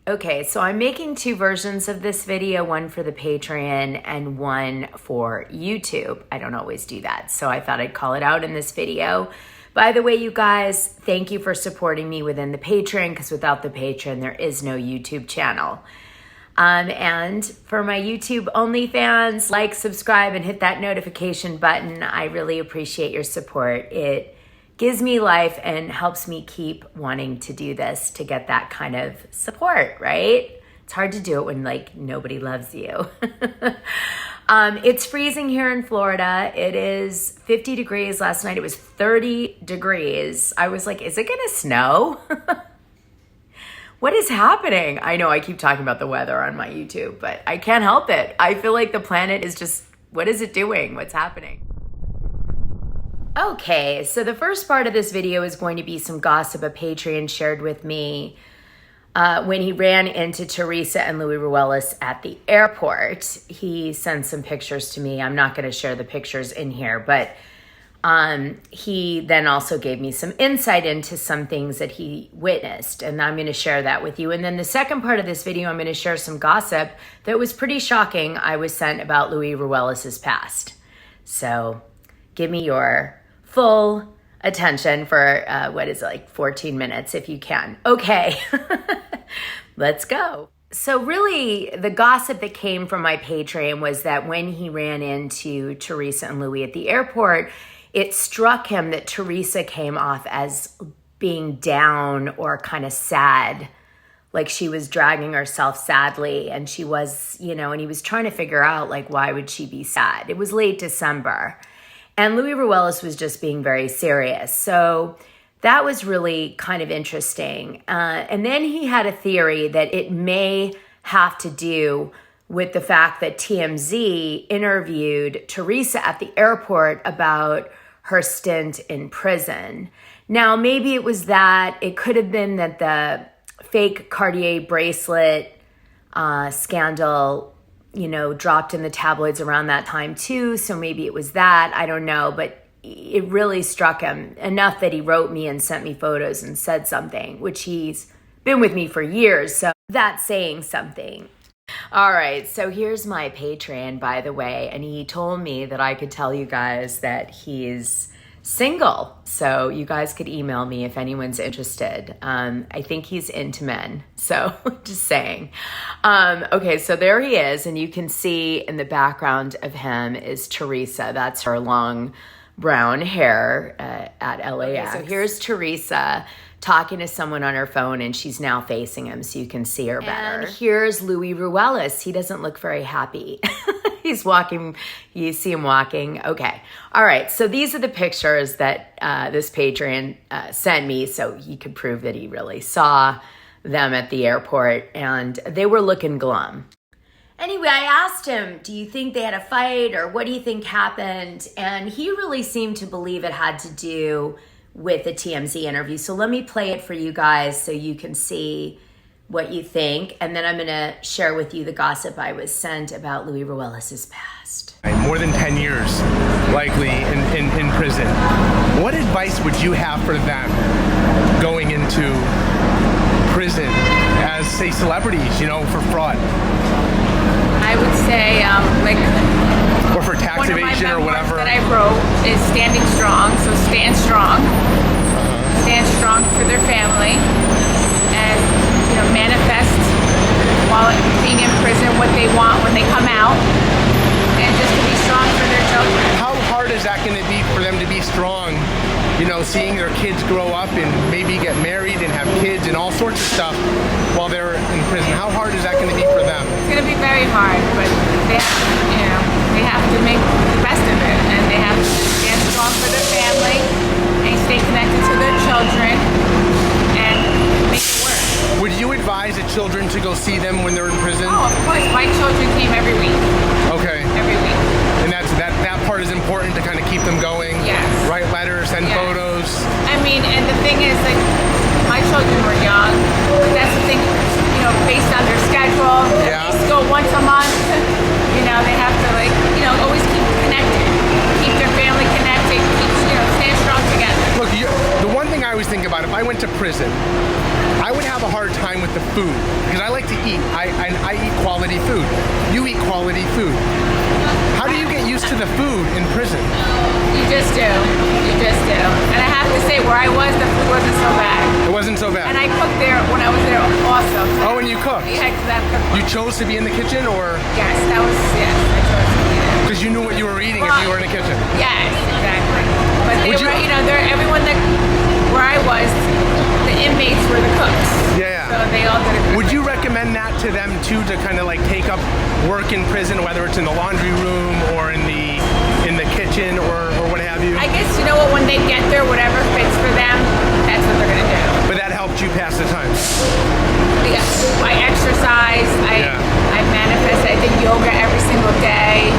Okay, so I'm making two versions of this video, one for the Patreon and one for YouTube. I don't always do that, so I thought I'd call it out in this video. By the way, you guys, thank you for supporting me within the Patreon, because without the Patreon, there is no YouTube channel. And for my YouTube only fans, like, subscribe, and hit that notification button. I really appreciate your support. It gives me life and helps me keep wanting to do this to get that kind of support, right? It's hard to do it when like nobody loves you. It's freezing here in Florida. It is 50 degrees. Last night it was 30 degrees. I was like, is it gonna snow? What is happening? I know I keep talking about the weather on my YouTube, but I can't help it. I feel like the planet is just, what is it doing? What's happening? Okay, so the first part of this video is going to be some gossip a Patreon shared with me when he ran into Teresa and Louis Ruelas at the airport. He sent some pictures to me. I'm not going to share the pictures in here, but he then also gave me some insight into some things that he witnessed, and I'm going to share that with you. And then the second part of this video, I'm going to share some gossip that was pretty shocking I was sent about Louis Ruelas' past. So give me your full attention for, what is it, like 14 minutes if you can. Okay, let's go. So really, the gossip that came from my Patreon was that when he ran into Teresa and Louis at the airport, it struck him that Teresa came off as being down or kind of sad, like she was dragging herself sadly, and she was, you know, and he was trying to figure out, like, why would she be sad? It was late December. And Louis Ruelas was just being very serious. So that was really kind of interesting. And then he had a theory that it may have to do with the fact that TMZ interviewed Teresa at the airport about her stint in prison. Now, maybe it was that. It could have been that the fake Cartier bracelet scandal, you know, dropped in the tabloids around that time too. So maybe it was that, I don't know, but it really struck him enough that he wrote me and sent me photos and said something, which he's been with me for years. So that's saying something. All right, so here's my Patreon, by the way, and he told me that I could tell you guys that he's single. So you guys could email me if anyone's interested. I think he's into men. So just saying. Okay, so there he is. And you can see in the background of him is Teresa. That's her long brown hair at LAX. Okay, so here's Teresa talking to someone on her phone, and she's now facing him so you can see her better. And here's Louis Ruelas. He doesn't look very happy. He's walking, you see him walking. Okay. All right. So these are the pictures that this Patreon sent me so he could prove that he really saw them at the airport, and they were looking glum. Anyway, I asked him, do you think they had a fight, or what do you think happened? And he really seemed to believe it had to do with the TMZ interview. So let me play it for you guys so you can see what you think, and then I'm gonna share with you the gossip I was sent about Louis Ruelas' past. More than 10 years, likely, in prison. What advice would you have for them going into prison as, say, celebrities, you know, for fraud? I would say, or for tax evasion or whatever. That I wrote is standing strong, so stand strong. Stand strong for their family, and, you know, manifest while being in prison what they want when they come out, and just to be strong for their children. How hard is that going to be for them to be strong, you know, seeing their kids grow up and maybe get married and have kids and all sorts of stuff while they're in prison? How hard is that going to be for them? It's going to be very hard, but they have to, you know, they have to make the best of it, and they have to stand strong for their family and stay connected to their children and make it work. Would you advise the children to go see them when they're in prison? Oh, of course. My children came every week. Okay. Every week. And that part is important to kind of keep them going. Yes. Write letters, send photos. I mean, and the thing is, like, my children were young, but that's the thing, you know, based on their schedule, at least go once a month. You know, they have to, like, you know, always keep connected, keep their family connected, keep, you know, stand strong together. Look, the one thing I always think about, if I went to prison, I would have have a hard time with the food because I like to eat. I eat quality food. You eat quality food. How do you get used to the food in prison? You just do. You just do. And I have to say, where I was, the food wasn't so bad. It wasn't so bad. And I cooked there when I was there also. Oh, and you cooked? Yeah, because I cooked. You chose to be in the kitchen, or? Yes, I chose to be there. Because you knew what you were eating if you were in the kitchen. Yes, exactly. But they Would were, you- everyone that, where I was, the inmates were the cooks. Yeah. So they all did a good Would you job. recommend that to them too, to kind of like take up work in prison, whether it's in the laundry room or in the kitchen or what have you? I guess, you know what, when they get there, whatever fits for them, that's what they're going to do. But that helped you pass the time. Yeah. I exercise, I manifest, I did yoga every single day.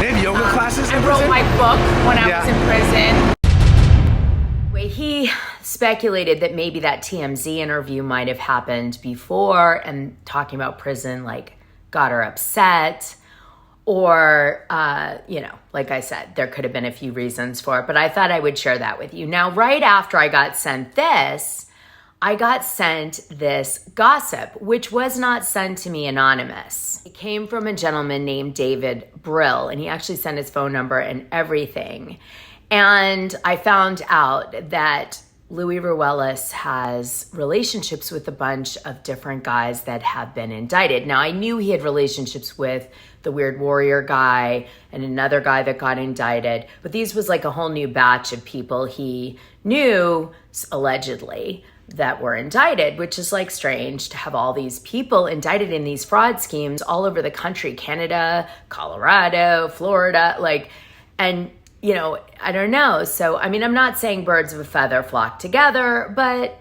They have yoga classes in I wrote prison? my book when I Yeah. was in prison. Wait, he speculated that maybe that TMZ interview might have happened before, and talking about prison like got her upset. Or, like I said, there could have been a few reasons for it, but I thought I would share that with you. Now, right after I got sent this, I got sent this gossip, which was not sent to me anonymous. It came from a gentleman named David Brill, and he actually sent his phone number and everything. And I found out that Louis Ruelas has relationships with a bunch of different guys that have been indicted. Now, I knew he had relationships with the Weird Warrior guy and another guy that got indicted, but these was like a whole new batch of people he knew, allegedly, that were indicted, which is like strange to have all these people indicted in these fraud schemes all over the country, Canada, Colorado, Florida, and I don't know. So, I mean, I'm not saying birds of a feather flock together, but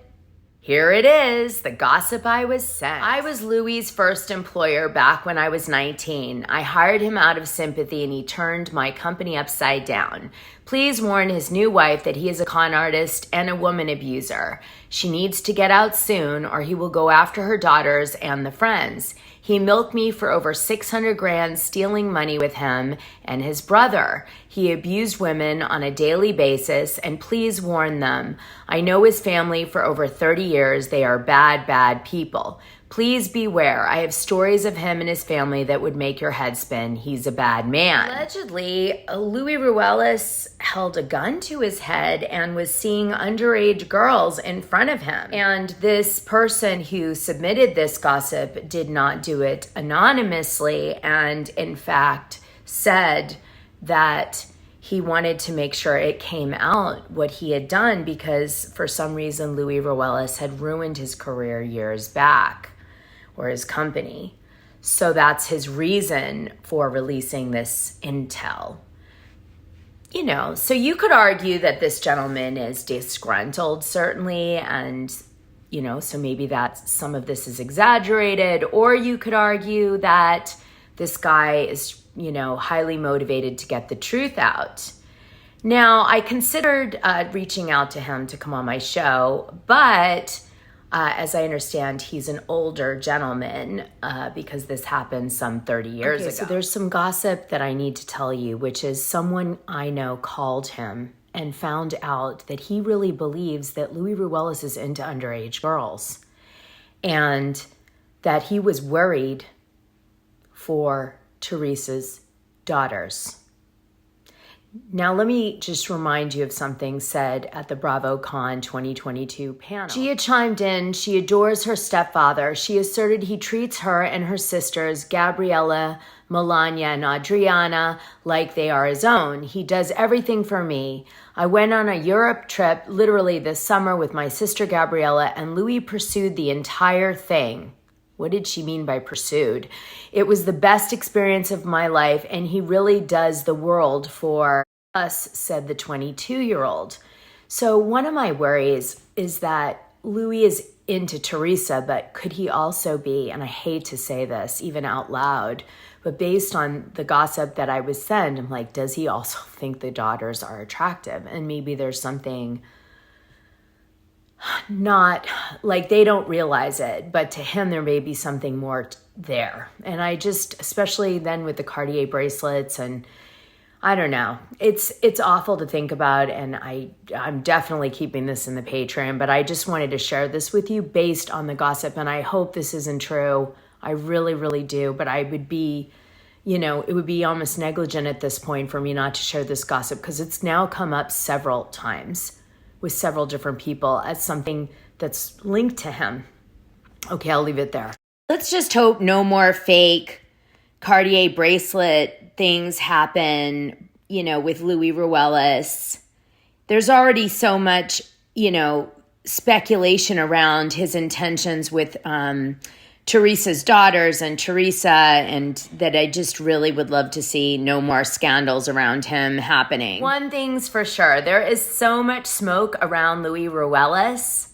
here it is, the gossip I was sent. I was Louis's first employer back when I was 19. I hired him out of sympathy and he turned my company upside down. Please warn his new wife that he is a con artist and a woman abuser. She needs to get out soon or he will go after her daughters and the friends. He milked me for over 600 grand, stealing money with him and his brother. He abused women on a daily basis, and please warn them. I know his family for over 30 years. They are bad, bad people. Please beware. I have stories of him and his family that would make your head spin. He's a bad man. Allegedly, Louis Ruelas held a gun to his head and was seeing underage girls in front of him. And this person who submitted this gossip did not do it anonymously, and in fact said that he wanted to make sure it came out what he had done because for some reason Louis Ruelas had ruined his career years back, or his company. So that's his reason for releasing this intel. So you could argue that this gentleman is disgruntled, certainly, and so maybe that some of this is exaggerated, or you could argue that this guy is, highly motivated to get the truth out. Now, I considered reaching out to him to come on my show, but as I understand, he's an older gentleman because this happened some 30 years ago. So there's some gossip that I need to tell you, which is someone I know called him and found out that he really believes that Louis Ruelas is into underage girls and that he was worried for Teresa's daughters. Now, let me just remind you of something said at the BravoCon 2022 panel. She had chimed in, she adores her stepfather. She asserted he treats her and her sisters, Gabriella, Melania, and Adriana, like they are his own. He does everything for me. I went on a Europe trip literally this summer with my sister Gabriella, and Louis pursued the entire thing. What did she mean by pursued? It was the best experience of my life, and he really does the world for us, said the 22-year-old. So one of my worries is that Louis is into Teresa, but could he also be, and I hate to say this even out loud, but based on the gossip that I was sent, I'm like, does he also think the daughters are attractive? And maybe there's something not like they don't realize it, but to him there may be something more there. And I just, especially then with the Cartier bracelets, and I don't know. It's awful to think about, and I'm definitely keeping this in the Patreon, but I just wanted to share this with you based on the gossip, and I hope this isn't true. I really, really do, but I would be, it would be almost negligent at this point for me not to share this gossip because it's now come up several times with several different people as something that's linked to him. Okay, I'll leave it there. Let's just hope no more fake Cartier bracelet things happen, with Louis Ruelas. There's already so much, speculation around his intentions with Teresa's daughters and Teresa, and that I just really would love to see no more scandals around him happening. One thing's for sure, there is so much smoke around Louis Ruelas.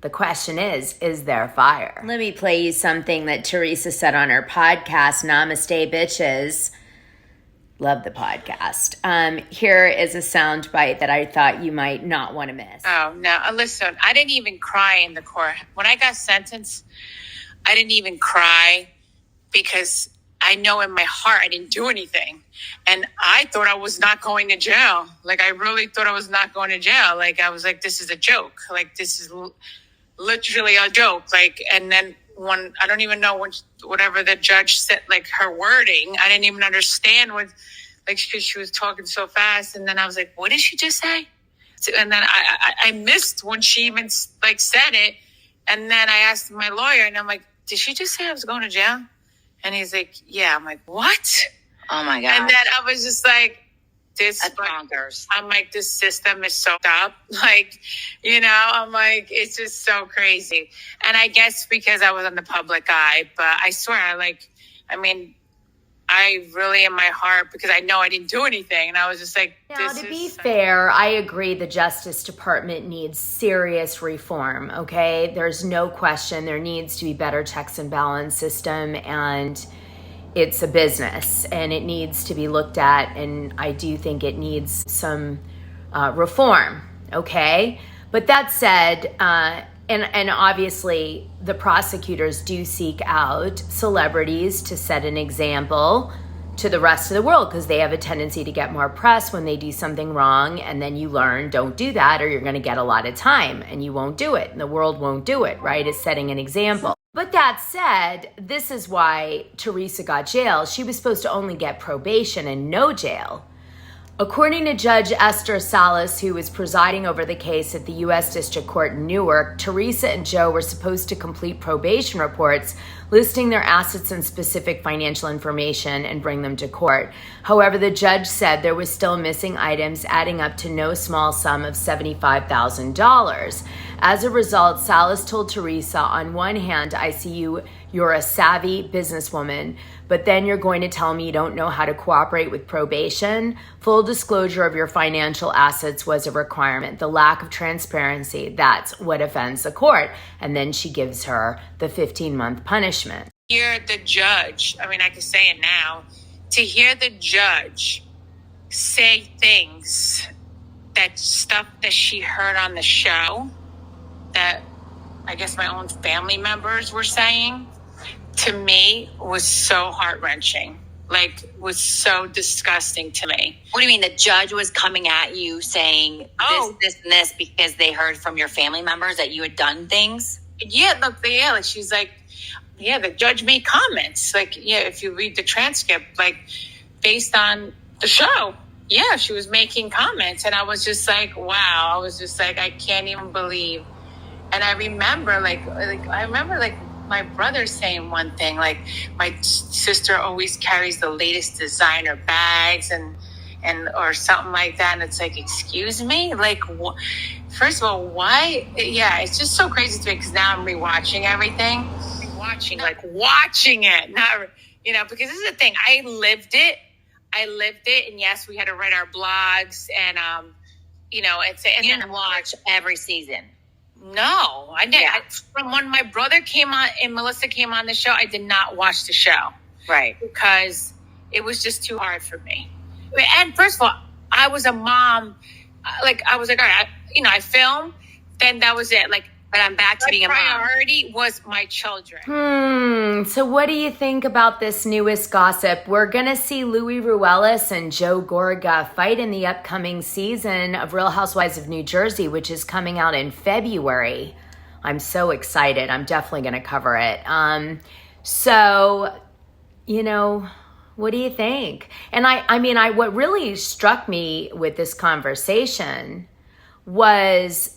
The question is there fire? Let me play you something that Teresa said on her podcast, Namaste Bitches. Love the podcast. Here is a sound bite that I thought you might not want to miss. Oh, no. Listen, I didn't even cry in the court. When I got sentenced, I didn't even cry because I know in my heart I didn't do anything. And I thought I was not going to jail. Like, I really thought I was not going to jail. Like, I was like, this is a joke. Like, this is literally a joke. Like, and then when, I don't even know whatever the judge said, like her wording, I didn't even understand what, like, because she was talking so fast. And then I was like, what did she just say? So, and then I missed when she even like said it. And then I asked my lawyer and I'm like, did she just say I was going to jail? And he's like, yeah. I'm like, what? Oh my God. And then I was just like, That's bonkers. I'm like, this system is so up. Like, I'm like, it's just so crazy. And I guess because I was in the public eye, but I swear, I really in my heart, because I know I didn't do anything. And I was just like, now, to be fair, I agree the Justice Department needs serious reform, okay? There's no question there needs to be better checks and balance system, and it's a business and it needs to be looked at, and I do think it needs some reform, okay? But that said, and obviously the prosecutors do seek out celebrities to set an example to the rest of the world because they have a tendency to get more press when they do something wrong, and then you learn, don't do that or you're going to get a lot of time, and you won't do it and the world won't do it, right? It's setting an example. But that said, this is why Teresa got jail. She was supposed to only get probation and no jail. According to Judge Esther Salas, who was presiding over the case at the U.S. District Court in Newark, Teresa and Joe were supposed to complete probation reports listing their assets and specific financial information and bring them to court. However, the judge said there was still missing items adding up to no small sum of $75,000. As a result, Salas told Teresa, on one hand, I see you're a savvy businesswoman, but then you're going to tell me you don't know how to cooperate with probation? Full disclosure of your financial assets was a requirement. The lack of transparency, that's what offends the court. And then she gives her the 15-month punishment. Hear the judge, I can say it now, to hear the judge say things, that stuff that she heard on the show, that I guess my own family members were saying, to me was so heart-wrenching. Like, was so disgusting to me. What do you mean? The judge was coming at you saying this, and this because they heard from your family members that you had done things? Yeah, look, like she's like, yeah, the judge made comments. Like, yeah, if you read the transcript, like, based on the show, yeah, she was making comments. And I was just like, wow. I was just like, I can't even believe. And I remember, like my brother saying one thing, like, my sister always carries the latest designer bags and or something like that. And it's like, excuse me? Like, first of all, why? Yeah, it's just so crazy to me because now I'm rewatching everything. Watching it. Not, because this is the thing. I lived it. And yes, we had to write our blogs and, and then watch every season. No, I didn't. Yeah. From when my brother came on and Melissa came on the show, I did not watch the show. Right. Because it was just too hard for me. And first of all, I was a mom. Like, I was like, all right, I film, then that was it. Like, But I'm back to being a mom. Priority was my children. So what do you think about this newest gossip? We're going to see Louis Ruelas and Joe Gorga fight in the upcoming season of Real Housewives of New Jersey, which is coming out in February. I'm so excited. I'm definitely going to cover it. So, you know, what do you think? And what really struck me with this conversation was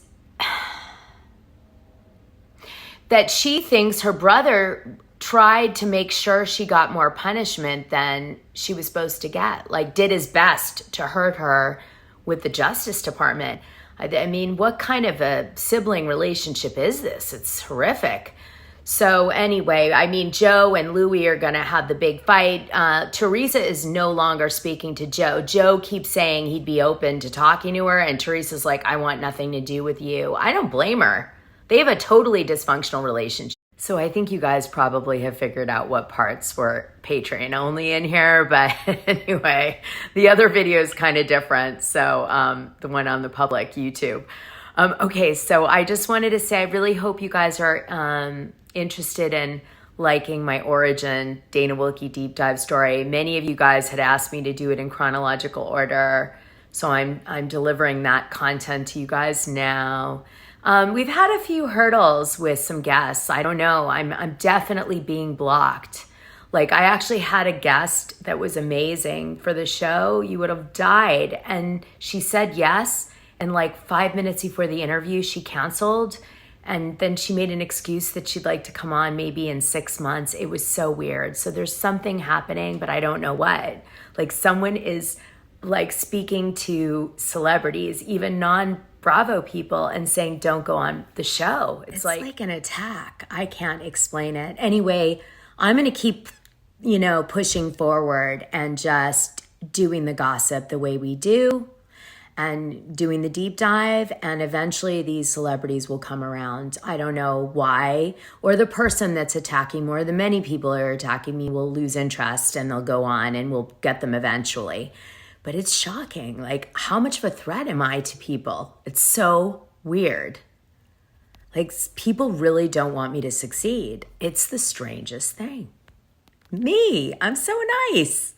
that she thinks her brother tried to make sure she got more punishment than she was supposed to get, like did his best to hurt her with the Justice Department. I mean, what kind of a sibling relationship is this? It's horrific. So anyway, I mean, Joe and Louis are going to have the big fight. Teresa is no longer speaking to Joe. Joe keeps saying he'd be open to talking to her, and Teresa's like, I want nothing to do with you. I don't blame her. They have a totally dysfunctional relationship. So I think you guys probably have figured out what parts were Patreon only in here. But anyway, the other video is kind of different. So the one on the public YouTube. Okay, so I just wanted to say I really hope you guys are interested in liking my origin Dana Wilkie deep dive story. Many of you guys had asked me to do it in chronological order. So I'm delivering that content to you guys now. We've had a few hurdles with some guests. I don't know. I'm definitely being blocked. Like, I actually had a guest that was amazing for the show. You would have died. And she said yes. And like 5 minutes before the interview, she canceled. And then she made an excuse that she'd like to come on maybe in 6 months. It was so weird. So there's something happening, but I don't know what. Like, someone is like speaking to celebrities, even non-Bravo people, and saying, don't go on the show. It's like an attack. I can't explain it. Anyway, I'm going to keep, pushing forward and just doing the gossip the way we do and doing the deep dive. And eventually these celebrities will come around. I don't know why, or the person that's attacking more, the many people who are attacking me will lose interest and they'll go on and we'll get them eventually. But it's shocking. Like, how much of a threat am I to people? It's so weird. Like, people really don't want me to succeed. It's the strangest thing. Me, I'm so nice.